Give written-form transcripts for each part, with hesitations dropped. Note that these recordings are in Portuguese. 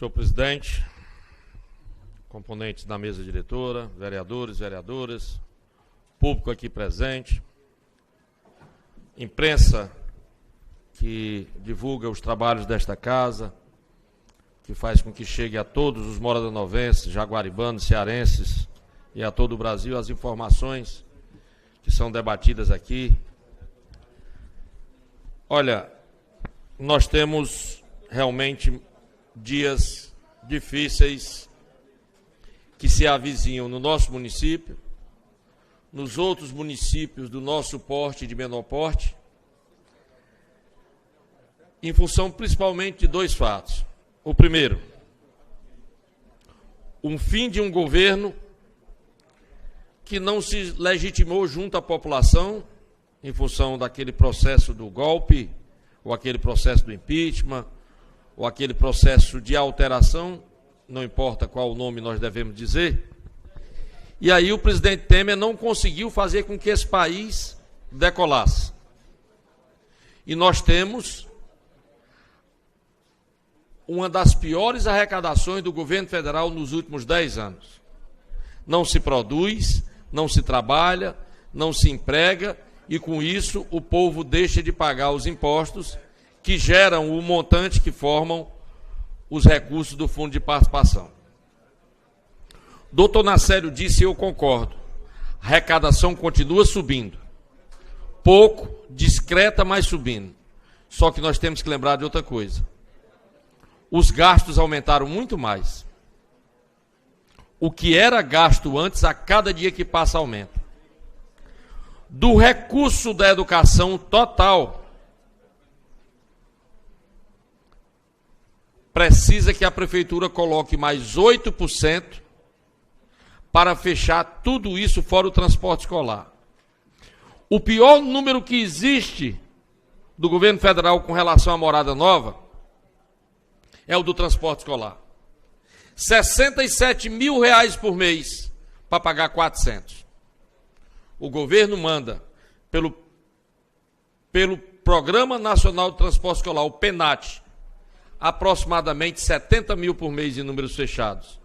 Senhor presidente, componentes da mesa diretora, vereadores, vereadoras, público aqui presente, imprensa que divulga os trabalhos desta casa, que faz com que chegue a todos os moradanovenses, jaguaribanos, cearenses e a todo o Brasil as informações que são debatidas aqui. Olha, nós temos realmente dias difíceis que se avizinham no nosso município, nos outros municípios do nosso porte e de menor porte, em função principalmente de dois fatos. O primeiro, um fim de um governo que não se legitimou junto à população em função daquele processo do golpe, ou aquele processo do impeachment, ou aquele processo de alteração, não importa qual nome nós devemos dizer. E aí o presidente Temer não conseguiu fazer com que esse país decolasse. E nós temos uma das piores arrecadações do governo federal nos últimos 10 anos. Não se produz, não se trabalha, não se emprega, e com isso o povo deixa de pagar os impostos que geram o montante que formam os recursos do Fundo de Participação. Doutor Nacélio disse, e eu concordo, a arrecadação continua subindo. Pouco, discreta, mas subindo. Só que nós temos que lembrar de outra coisa. Os gastos aumentaram muito mais. O que era gasto antes, a cada dia que passa, aumenta. Do recurso da educação total, precisa que a prefeitura coloque mais 8% para fechar tudo isso fora o transporte escolar. O pior número que existe do governo federal com relação à morada nova é o do transporte escolar. R$67 mil por mês para pagar 400. O governo manda pelo Programa Nacional de Transporte Escolar, o PENAT, aproximadamente 70 mil por mês em números fechados.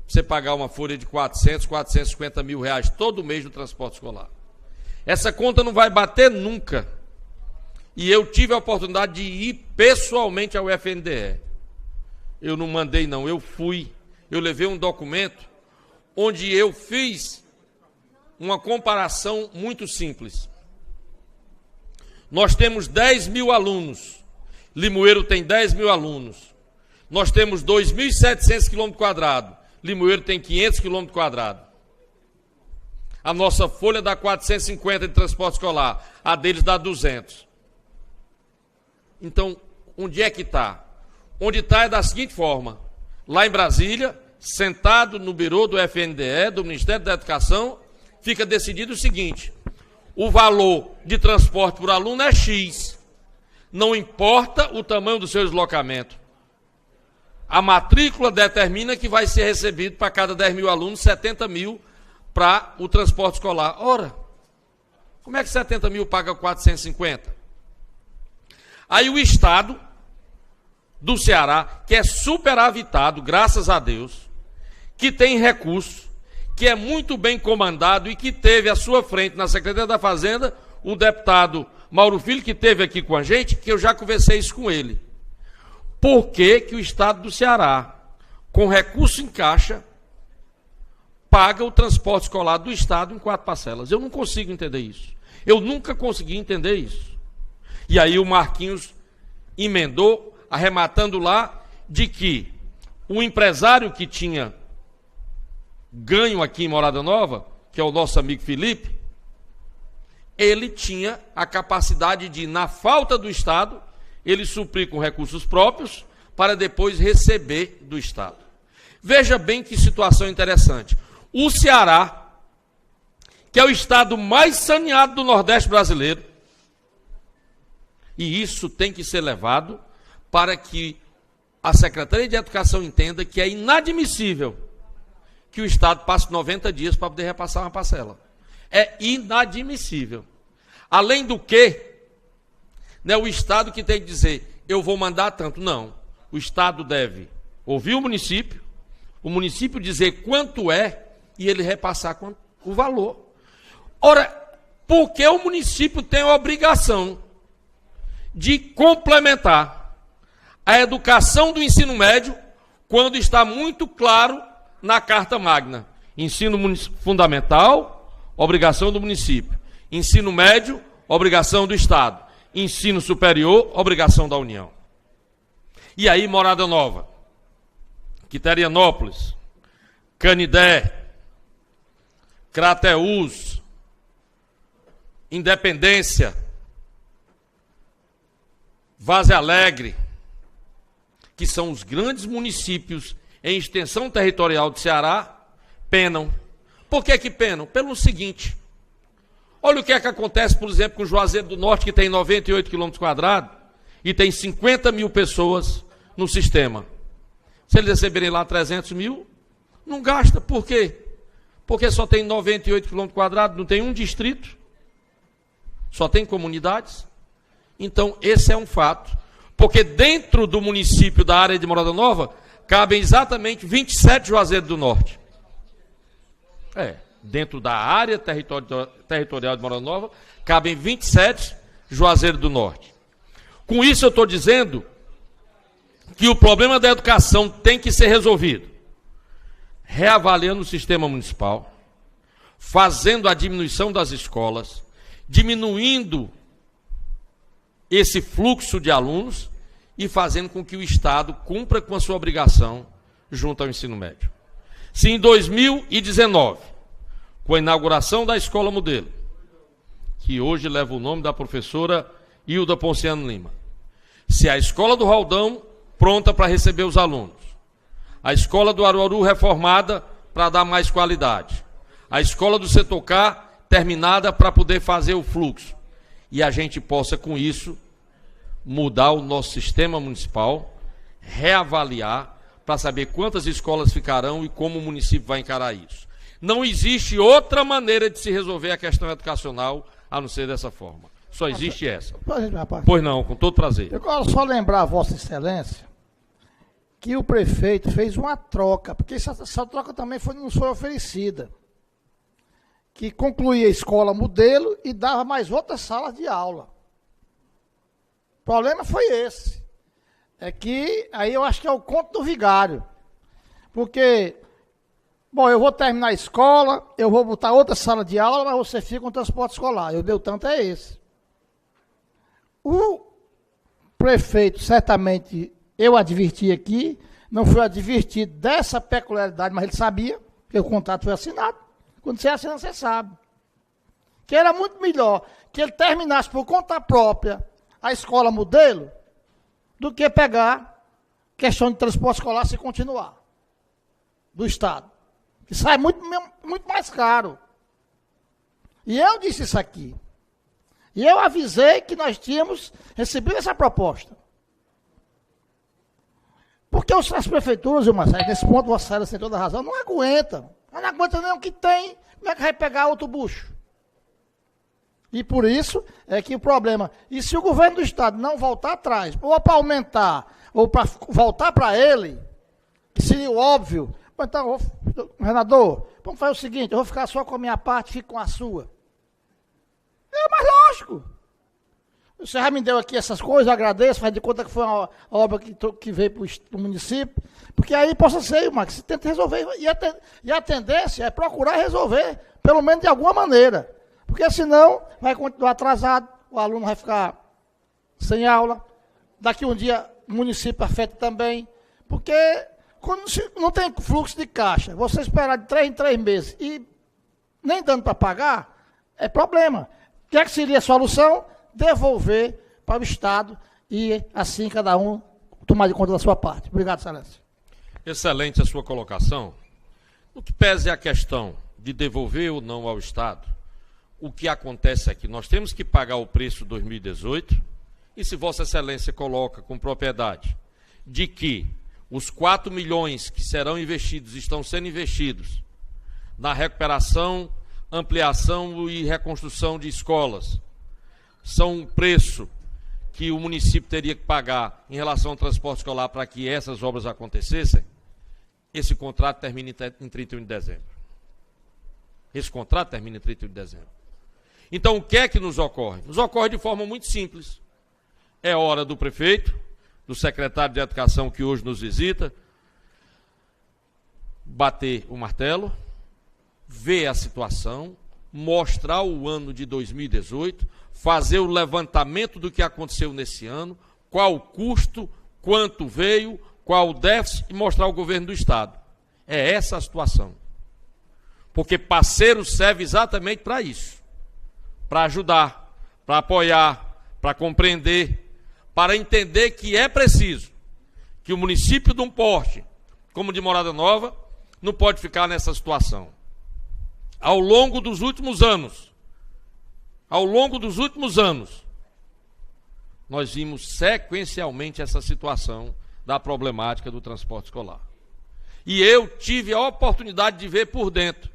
Você pagar uma folha de 450 mil reais todo mês no transporte escolar. Essa conta não vai bater nunca. E eu tive a oportunidade de ir pessoalmente ao FNDE. Eu não mandei não, eu fui. Eu levei um documento onde eu fiz uma comparação muito simples. Nós temos 10 mil alunos. Limoeiro tem 10 mil alunos. Nós temos 2.700 km². Limoeiro tem 500 km². A nossa folha dá 450 de transporte escolar. A deles dá 200. Então, onde é que está? Onde está é da seguinte forma. Lá em Brasília, sentado no birô do FNDE, do Ministério da Educação, fica decidido o seguinte. O valor de transporte por aluno é X. Não importa o tamanho do seu deslocamento. A matrícula determina que vai ser recebido para cada 10 mil alunos, 70 mil para o transporte escolar. Ora, como é que 70 mil paga 450? Aí o Estado do Ceará, que é superavitado, graças a Deus, que tem recursos, que é muito bem comandado e que teve à sua frente na Secretaria da Fazenda o deputado Mauro Filho, que esteve aqui com a gente, que eu já conversei isso com ele. Por que que o Estado do Ceará, com recurso em caixa, paga o transporte escolar do Estado em 4 parcelas? Eu não consigo entender isso. Eu nunca consegui entender isso. E aí o Marquinhos emendou, arrematando lá, de que o empresário que tinha ganho aqui em Morada Nova, que é o nosso amigo Felipe, ele tinha a capacidade de, na falta do Estado, ele suprir com recursos próprios para depois receber do Estado. Veja bem que situação interessante. O Ceará, que é o estado mais saneado do Nordeste brasileiro, e isso tem que ser levado para que a Secretaria de Educação entenda que é inadmissível que o Estado passe 90 dias para poder repassar uma parcela. É inadmissível. Além do que, não é o Estado que tem que dizer, eu vou mandar tanto. Não. O Estado deve ouvir o município dizer quanto é e ele repassar o valor. Ora, por que o município tem a obrigação de complementar a educação do ensino médio quando está muito claro na Carta Magna? Ensino fundamental, obrigação do município. Ensino médio, obrigação do Estado. Ensino superior, obrigação da União. E aí, Morada Nova, Quiterianópolis, Canidé, Crateús, Independência, Vaze Alegre, que são os grandes municípios em extensão territorial do Ceará, penam. Por que penam? Pelo seguinte: olha o que é que acontece, por exemplo, com o Juazeiro do Norte, que tem 98 km² e tem 50 mil pessoas no sistema. Se eles receberem lá 300 mil, não gasta. Por quê? Porque só tem 98 km², não tem um distrito, só tem comunidades. Então, esse é um fato. Porque dentro do município da área de Morada Nova, cabem exatamente 27 Juazeiros do Norte. Dentro da área territorial de Morada Nova, cabem 27 Juazeiros do Norte. Com isso eu estou dizendo que o problema da educação tem que ser resolvido reavaliando o sistema municipal, fazendo a diminuição das escolas, diminuindo esse fluxo de alunos e fazendo com que o Estado cumpra com a sua obrigação junto ao ensino médio. Se em 2019, com a inauguração da Escola Modelo, que hoje leva o nome da professora Hilda Ponciano Lima, se a Escola do Roldão pronta para receber os alunos, a Escola do Aruaru reformada para dar mais qualidade, a Escola do Setocá terminada para poder fazer o fluxo, e a gente possa, com isso, mudar o nosso sistema municipal, reavaliar, para saber quantas escolas ficarão e como o município vai encarar isso. Não existe outra maneira de se resolver a questão educacional a não ser dessa forma. Só existe essa. Pois não, com todo prazer. Eu quero só lembrar a Vossa Excelência que o prefeito fez uma troca, porque essa troca também nos foi oferecida, que concluía a escola modelo e dava mais outras salas de aula. O problema foi esse. É que, aí eu acho que é o conto do vigário. Porque, bom, eu vou terminar a escola, eu vou botar outra sala de aula, mas você fica com o transporte escolar. E o meu tanto é esse. O prefeito, certamente, eu adverti aqui, não foi advertido dessa peculiaridade, mas ele sabia, porque o contrato foi assinado. Quando você assina, você sabe. Que era muito melhor que ele terminasse por conta própria a escola modelo, do que pegar questão de transporte escolar se continuar, do Estado. Que sai muito mais caro. E eu disse isso aqui. E eu avisei que nós tínhamos recebido essa proposta. Porque as prefeituras, Marcelo, nesse ponto, Vossa Excelência tem toda a razão, não aguentam. Não aguentam nem o que tem, como é que vai pegar outro bucho? E por isso é que o problema... E se o governo do Estado não voltar atrás, ou para aumentar, ou para voltar para ele, que seria o óbvio, então, governador, vamos fazer o seguinte, eu vou ficar só com a minha parte, fico com a sua. É mais lógico. Você já me deu aqui essas coisas, eu agradeço, faz de conta que foi uma obra que veio para o município, porque aí possa ser, Marcos, você tenta resolver, e a tendência é procurar resolver, pelo menos de alguma maneira, porque senão vai continuar atrasado, o aluno vai ficar sem aula, daqui um dia o município afeta também, porque quando não tem fluxo de caixa, você esperar de 3 em 3 meses e nem dando para pagar, é problema. O que é que seria a solução? Devolver para o Estado e assim cada um tomar de conta da sua parte. Obrigado, Excelência. Excelente a sua colocação. No que pese a questão de devolver ou não ao Estado, o que acontece é que nós temos que pagar o preço 2018 e se Vossa Excelência coloca com propriedade de que os 4 milhões que serão investidos estão sendo investidos na recuperação, ampliação e reconstrução de escolas, são um preço que o município teria que pagar em relação ao transporte escolar para que essas obras acontecessem, esse contrato termina em 31 de dezembro. Esse contrato termina em 31 de dezembro. Então, o que é que nos ocorre? Nos ocorre de forma muito simples. É hora do prefeito, do secretário de Educação que hoje nos visita, bater o martelo, ver a situação, mostrar o ano de 2018, fazer o levantamento do que aconteceu nesse ano, qual o custo, quanto veio, qual o déficit e mostrar ao governo do Estado. É essa a situação. Porque parceiro serve exatamente para isso. Para ajudar, para apoiar, para compreender, para entender que é preciso que o município de um porte, como de Morada Nova, não pode ficar nessa situação. Ao longo dos últimos anos, nós vimos sequencialmente essa situação da problemática do transporte escolar. E eu tive a oportunidade de ver por dentro,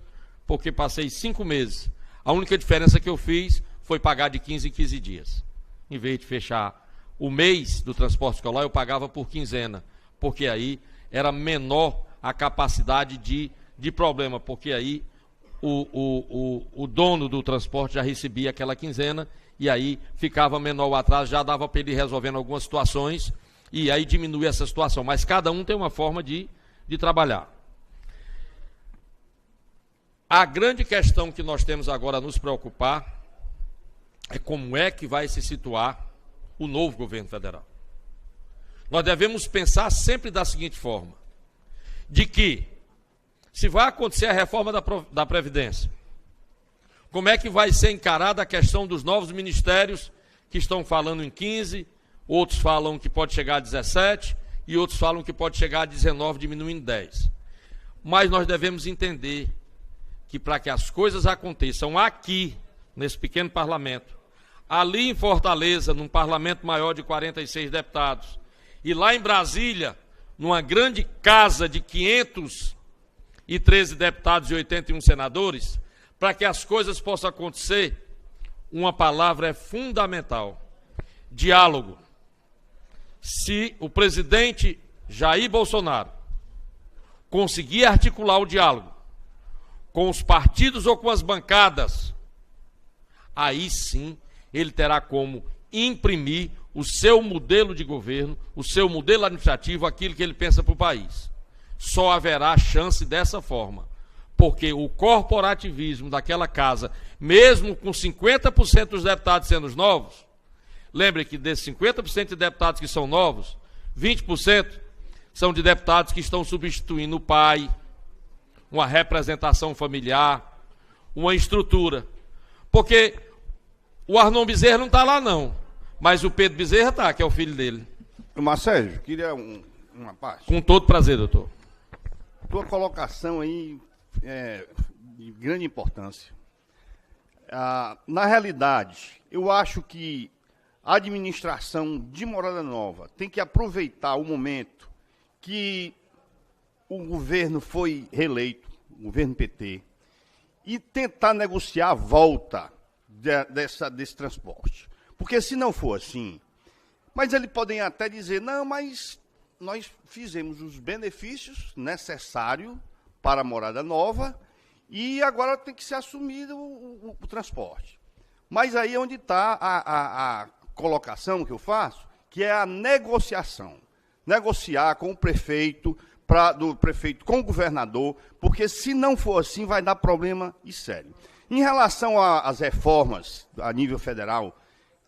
porque passei 5 meses. A única diferença que eu fiz foi pagar de 15 em 15 dias. Em vez de fechar o mês do transporte escolar, eu pagava por quinzena, porque aí era menor a capacidade de problema, porque aí o dono do transporte já recebia aquela quinzena e aí ficava menor o atraso, já dava para ele ir resolvendo algumas situações e aí diminuía essa situação. Mas cada um tem uma forma de trabalhar. A grande questão que nós temos agora a nos preocupar é como é que vai se situar o novo governo federal. Nós devemos pensar sempre da seguinte forma, de que se vai acontecer a reforma da Previdência, como é que vai ser encarada a questão dos novos ministérios que estão falando em 15, outros falam que pode chegar a 17 e outros falam que pode chegar a 19, diminuindo 10. Mas nós devemos entender que para que as coisas aconteçam aqui, nesse pequeno parlamento, ali em Fortaleza, num parlamento maior de 46 deputados, e lá em Brasília, numa grande casa de 513 deputados e 81 senadores, para que as coisas possam acontecer, uma palavra é fundamental: diálogo. Se o presidente Jair Bolsonaro conseguir articular o diálogo com os partidos ou com as bancadas, aí sim ele terá como imprimir o seu modelo de governo, o seu modelo administrativo, aquilo que ele pensa para o país. Só haverá chance dessa forma, porque o corporativismo daquela casa, mesmo com 50% dos deputados sendo os novos, lembre que desses 50% de deputados que são novos, 20% são de deputados que estão substituindo o pai, uma representação familiar, uma estrutura. Porque o Arnon Bezerra não está lá não, mas o Pedro Bezerra está, que é o filho dele. Marcelo, queria uma parte. Com todo prazer, doutor. Tua colocação aí é de grande importância. Na realidade, eu acho que a administração de Morada Nova tem que aproveitar o momento que o governo foi reeleito, o governo PT, e tentar negociar a volta desse transporte. Porque se não for assim, mas eles podem até dizer, não, mas nós fizemos os benefícios necessários para a Morada Nova e agora tem que ser assumido o transporte. Mas aí é onde está a colocação que eu faço, que é a negociação. Negociar com o prefeito, do prefeito com o governador, porque se não for assim vai dar problema e sério. Em relação às reformas a nível federal,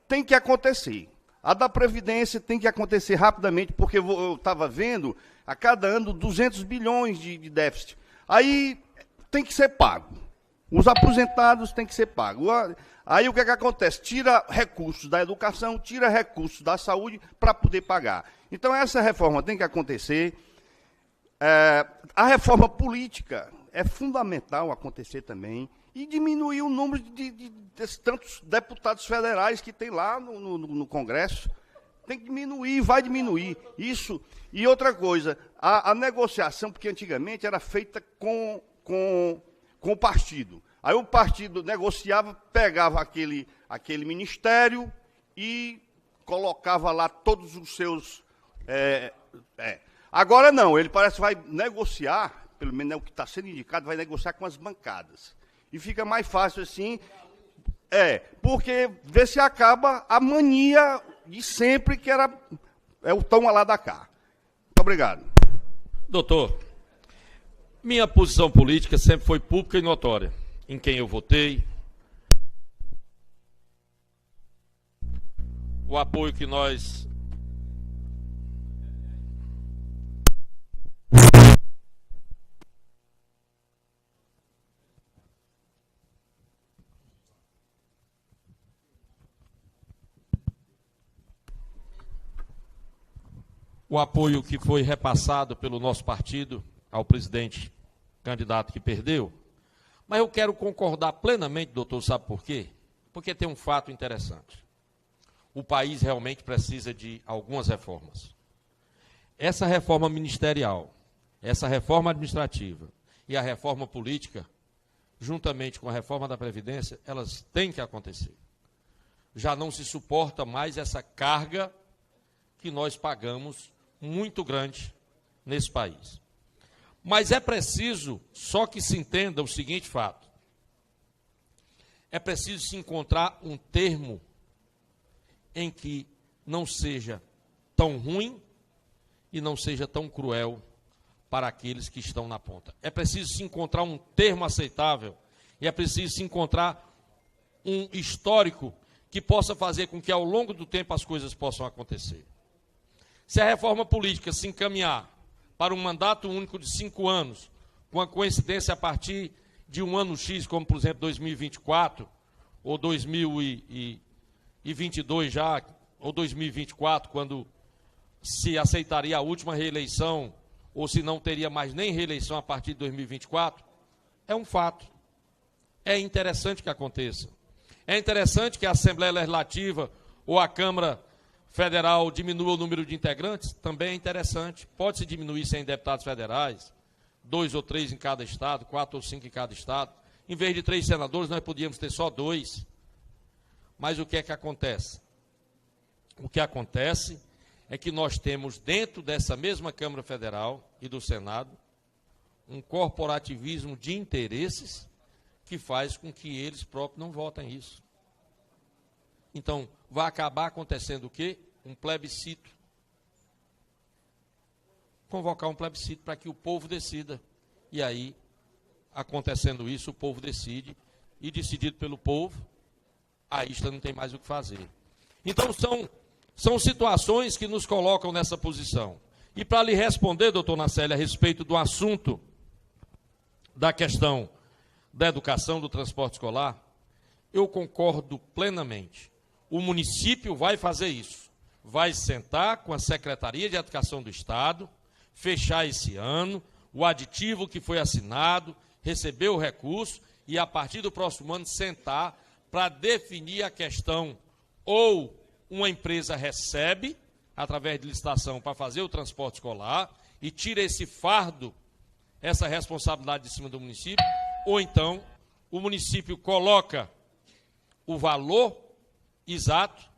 tem que acontecer. A da Previdência tem que acontecer rapidamente, porque eu estava vendo, a cada ano, 200 bilhões de déficit. Aí tem que ser pago. Os aposentados têm que ser pagos. Aí o que acontece? Tira recursos da educação, tira recursos da saúde para poder pagar. Então essa reforma tem que acontecer. A reforma política é fundamental acontecer também e diminuir o número de tantos deputados federais que tem lá no Congresso. Tem que diminuir, vai diminuir. Isso. E outra coisa, a negociação, porque antigamente era feita com o partido. Aí o partido negociava, pegava aquele ministério e colocava lá todos os seus... Agora não, ele parece que vai negociar, pelo menos é o que está sendo indicado, vai negociar com as bancadas. E fica mais fácil assim, porque vê se acaba a mania de sempre que era o toma lá da cá. Muito obrigado. Doutor, minha posição política sempre foi pública e notória. Em quem eu votei, o apoio que nós... O apoio que foi repassado pelo nosso partido ao presidente candidato que perdeu. Mas eu quero concordar plenamente, doutor, sabe por quê? Porque tem um fato interessante. O país realmente precisa de algumas reformas. Essa reforma ministerial, essa reforma administrativa e a reforma política, juntamente com a reforma da Previdência, elas têm que acontecer. Já não se suporta mais essa carga que nós pagamos muito grande nesse país. Mas é preciso só que se entenda o seguinte fato. É preciso se encontrar um termo em que não seja tão ruim e não seja tão cruel para aqueles que estão na ponta. É preciso se encontrar um termo aceitável e é preciso se encontrar um histórico que possa fazer com que ao longo do tempo as coisas possam acontecer. Se a reforma política se encaminhar para um mandato único de 5 anos, com a coincidência a partir de um ano X, como por exemplo 2024, ou 2022 já, ou 2024, quando se aceitaria a última reeleição, ou se não teria mais nem reeleição a partir de 2024, é um fato. É interessante que aconteça. É interessante que a Assembleia Legislativa ou a Câmara Federal diminua o número de integrantes, também é interessante. Pode-se diminuir 100 deputados federais, 2 ou 3 em cada estado, 4 ou 5 em cada estado. Em vez de 3 senadores, nós podíamos ter só 2. Mas o que é que acontece? O que acontece é que nós temos dentro dessa mesma Câmara Federal e do Senado um corporativismo de interesses que faz com que eles próprios não votem isso. Então, vai acabar acontecendo o quê? Um plebiscito. Convocar um plebiscito para que o povo decida. E aí, acontecendo isso, o povo decide, e decidido pelo povo, a ISTA não tem mais o que fazer. Então, são situações que nos colocam nessa posição. E para lhe responder, doutor Naceli, a respeito do assunto da questão da educação, do transporte escolar, eu concordo plenamente. O município vai fazer isso. Vai sentar com a Secretaria de Educação do Estado, fechar esse ano, o aditivo que foi assinado, receber o recurso e, a partir do próximo ano, sentar para definir a questão. Ou uma empresa recebe, através de licitação, para fazer o transporte escolar e tira esse fardo, essa responsabilidade de cima do município, ou então o município coloca o valor exato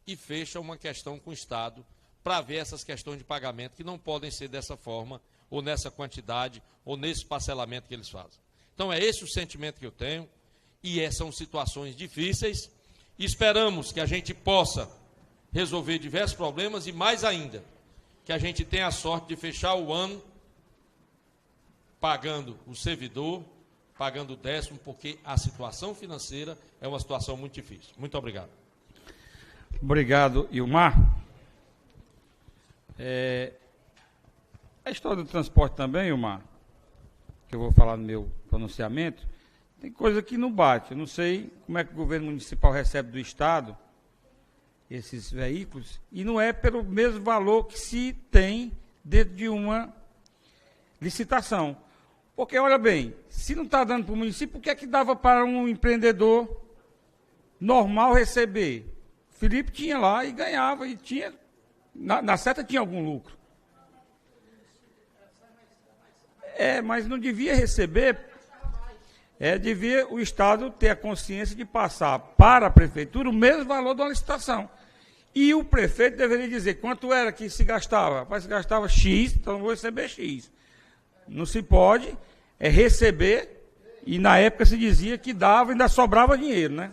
e fecha uma questão com o Estado para ver essas questões de pagamento que não podem ser dessa forma, ou nessa quantidade, ou nesse parcelamento que eles fazem. Então é esse o sentimento que eu tenho, e são situações difíceis. Esperamos que a gente possa resolver diversos problemas e, mais ainda, que a gente tenha a sorte de fechar o ano pagando o servidor, pagando o 10º, porque a situação financeira é uma situação muito difícil. Muito obrigado. Obrigado, Ilmar. A história do transporte também, Ilmar, que eu vou falar no meu pronunciamento, tem coisa que não bate. Eu não sei como é que o governo municipal recebe do Estado esses veículos, e não é pelo mesmo valor que se tem dentro de uma licitação. Porque, olha bem, se não está dando para o município, o que é que dava para um empreendedor normal receber? O Felipe tinha lá e ganhava, e tinha, na certa tinha algum lucro. Mas não devia receber, devia o Estado ter a consciência de passar para a Prefeitura o mesmo valor de uma licitação. E o prefeito deveria dizer quanto era que se gastava. Rapaz, se gastava X, então eu vou receber X. Não se pode receber, e na época se dizia que dava e ainda sobrava dinheiro, né?